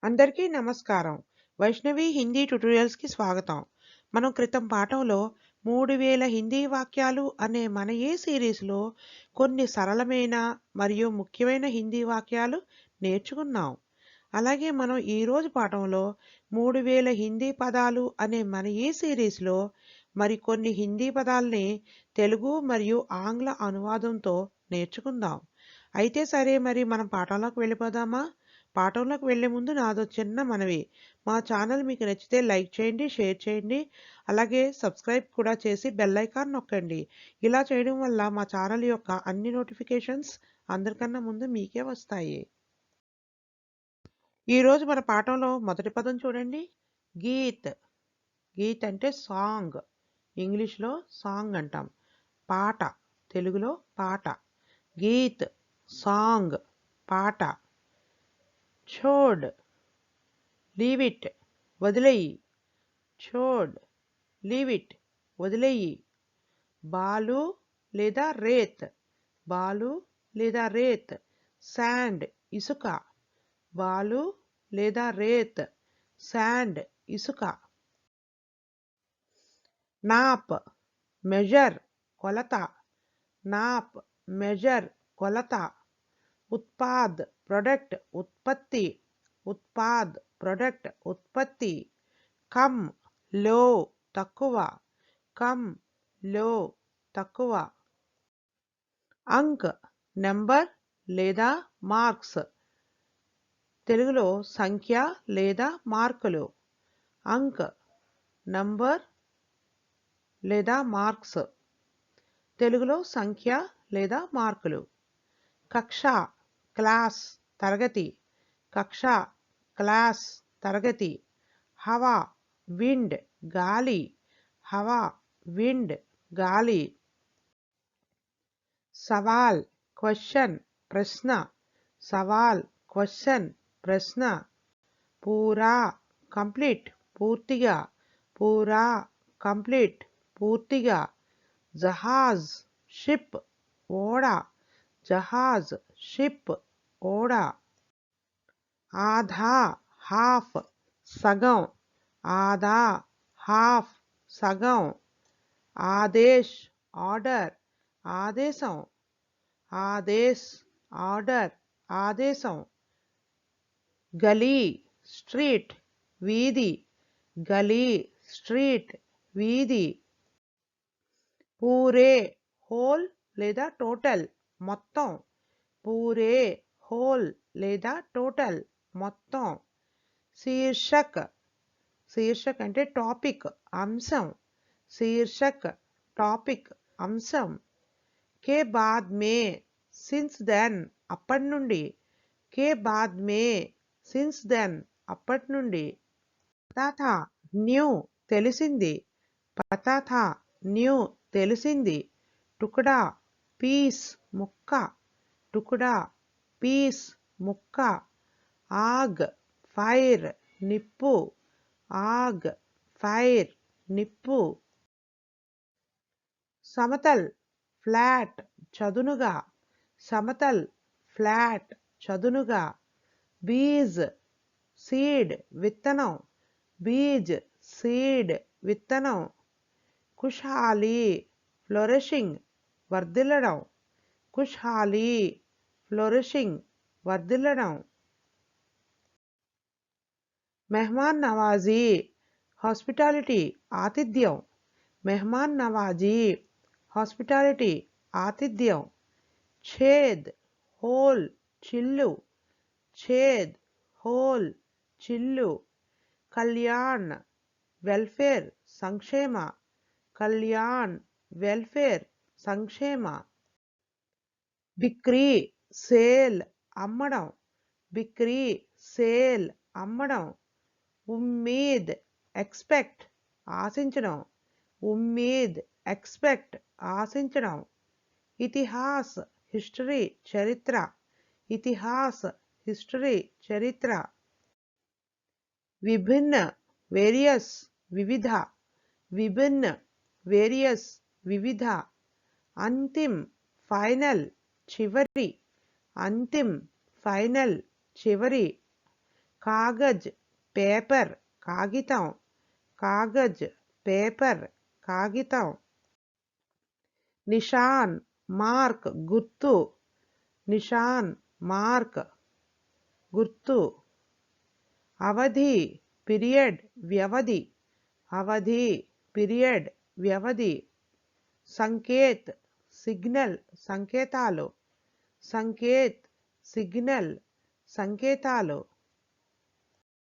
అందరికీ నమస్కారం. వైష్ణవి హిందీ ట్యుటోరియల్స్‌కి స్వాగతం. మనం క్రితం పాఠంలో 3000 హిందీ వాక్యాలు అనే మన ఈ సిరీస్‌లో కొన్ని సరళమైన మరియు ముఖ్యమైన హిందీ వాక్యాలు నేర్చుకున్నాం. అలాగే మనం ఈరోజు పాఠంలో 3000 హిందీ పదాలు అనే మన ఈ సిరీస్‌లో మరికొన్ని హిందీ పదాల్ని తెలుగు మరియు ఆంగ్ల అనువాదంతో నేర్చుకుందాం. అయితే సరే, మరి మనం పాఠంలోకి వెళ్ళిపోదామా? పాఠంలోకి వెళ్ళే ముందు నాదో చిన్న మనవి. మా ఛానల్ మీకు నచ్చితే లైక్ చేయండి, షేర్ చేయండి. అలాగే సబ్స్క్రైబ్ కూడా చేసి బెల్ ఐకాన్ నొక్కండి. ఇలా చేయడం వల్ల మా ఛానల్ యొక్క అన్ని నోటిఫికేషన్స్ అందరికన్నా ముందు మీకే వస్తాయి. ఈరోజు మన పాఠంలో మొదటి పదం చూడండి. గీత్. గీత్ అంటే సాంగ్. ఇంగ్లీష్లో సాంగ్ అంటాం. పాట, తెలుగులో పాట. గీత్, సాంగ్, పాట. छोड़, లీవ్ ఇట్, వదిలేయి. छोड़, లీవ్ ఇట్, వదిలేయి. బాలు లేదా రేత్. బాలు లేదా రేత్. శాండ్, ఇసుక. బాలు లేదా రేత్. శాండ్, ఇసుక. నాప్, మెజర్, కొలత. నాప్, మెజర్, కొలత. उत्पाद, प्रोडक्ट, उत्पत्ति. उत्पाद, प्रोडक्ट, उत्पत्ति. कम, लो, तక్కువ. कम, लो, తక్కువ. అంక్, నెంబర్ లేదా మార్క్స్. తెలుగులో సంఖ్య లేదా మార్కులు. అంక్, నంబర్ లేదా మార్క్స్. తెలుగులో సంఖ్య లేదా మార్కులు. కక్ష, క్లాస్, తరగతి. కక్ష, క్లాస్, తరగతి. హవా, విండ్, గాలి. హవా, విండ్, గాలి. సవాల్, క్వశ్చన్, ప్రశ్న. సవాల్, క్వశ్చన్, ప్రశ్న. పూరా, కంప్లీట్, పూర్తిగా. పూరా, కంప్లీట్, పూర్తిగా. జహాజ్, షిప్, ఓడ. జహాజ్, షిప్, ఓడ. ఆధా, హాఫ్, సగం. ఆధా, హాఫ్, సగం. ఆదేశ్, ఆర్డర్, ఆదేశం. ఆదేశ్, ఆర్డర్, ఆదేశం. గలీ, స్ట్రీట్, వీధి. గలీ, స్ట్రీట్, వీధి. పూరే, హోల్ లేదా టోటల్, మొత్తం. పూరే, హోల్ లేదా టోటల్, మొత్తం. శీర్షక్. శీర్షక్ అంటే టాపిక్, అంశం. శీర్షక్, టాపిక్, అంశం. కే బాద్ మే, సిన్స్ దెన్, అప్పటి నుండి. కే బాద్ మే, సిన్స్ దెన్, అప్పటి నుండి. పతా థా, న్యూ, తెలిసింది. పతా థా, న్యూ, తెలిసింది. టుకడా, పీస్, ముక్క. టుకడా, పీస్, ముక్క. ఆగ్, ఫైర్, నిప్పు. ఆగ్, ఫైర్, నిప్పు. సమతల్, ఫ్లాట్, చదునుగా. సమతల్, ఫ్లాట్, చదునుగా. బీజ్, సీడ్, విత్తనం. బీజ్, సీడ్, విత్తనం. ఖుషహాలీ, ఫ్లోరిషింగ్, వర్ధిల్లడం. ఖుషహాలీ, ఫ్లోరిషింగ్, వర్ధిల్లడం. మెహమాన్ నవాజీ, హాస్పిటాలిటీ, ఆతిథ్యం. మెహమాన్ నవాజీ, హాస్పిటాలిటీ, ఆతిథ్యం. ఛేద్, హోల్, చిల్లు. ఛేద్, హోల్, చిల్లు. కళ్యాణ్, వెల్ఫేర్, సంక్షేమ. కళ్యాణ్, వెల్ఫేర్, సంక్షేమ. బిక్రీ, సేల్, అమ్మడం. బిక్రీ, సేల్, అమ్మడం. ఉమ్మీద్, ఎక్స్పెక్ట్, ఆశించడం. ఉమ్మీద్, ఎక్స్పెక్ట్, ఆశించడం. ఇతిహాస్, హిస్టరీ, చరిత్ర. ఇతిహాస్, హిస్టరీ, చరిత్ర. విభిన్న, వేరియస్, వివిధ. విభిన్న, వేరియస్, వివిధ. అంతిమ్, ఫైనల్, చివరి. అంతిమ్, ఫైనల్, చివరి. కాగజ్ పేపర్ కాగితం, కాగజ్ పేపర్ కాగితం. నిషాన్ మార్క్ గుర్తు, నిషాన్ మార్క్ గుర్తు. అవధి పీరియడ్ వ్యవధి, అవధి పీరియడ్ వ్యవధి. సంకేత్ సిగ్నల్ సంకేతాలు, సంకేత్ సిగ్నల్ సంకేతాలు.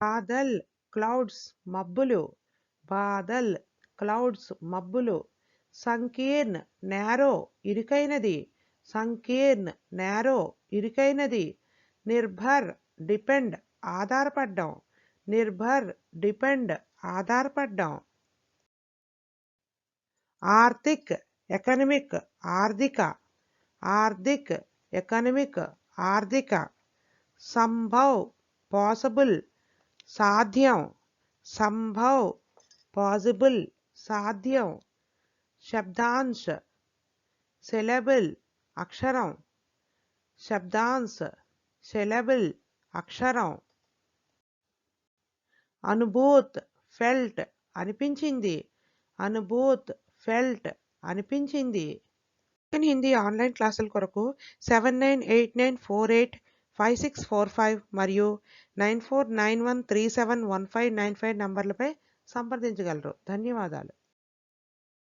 బాదల్ క్లౌడ్స్ మబ్బులు, బాదల్ క్లౌడ్స్ మబ్బులు. సంకీర్ణ్ నేరో ఇరుకైనది, సంకీర్ణ్ నేరో ఇరుకైనది. నిర్భర్ డిపెండ్ ఆధారపడ్డం, నిర్భర్ డిపెండ్ ఆధారపడ్డం. ఆర్థిక్ ఎకనమిక్ ఆర్థిక, ఆర్థిక్ ఎకనమిక్ ఆర్థిక. సంభవ్ పాసిబుల్ సాధ్యం, సంభవ్ పాసిబుల్ సాధ్యం. శబ్దాంశ్ సిలబుల్ అక్షరం, శబ్దాంశ్ సిలబుల్ అక్షరం. అనుభూత్ ఫెల్ట్ అనిపించింది, అనుభూత్ ఫెల్ట్ అనిపించింది. హిందీ ఆన్లైన్ క్లాసుల కొరకు 7989485645 మరియు 9491371595 నంబర్లపై సంప్రదించగలరు. ధన్యవాదాలు.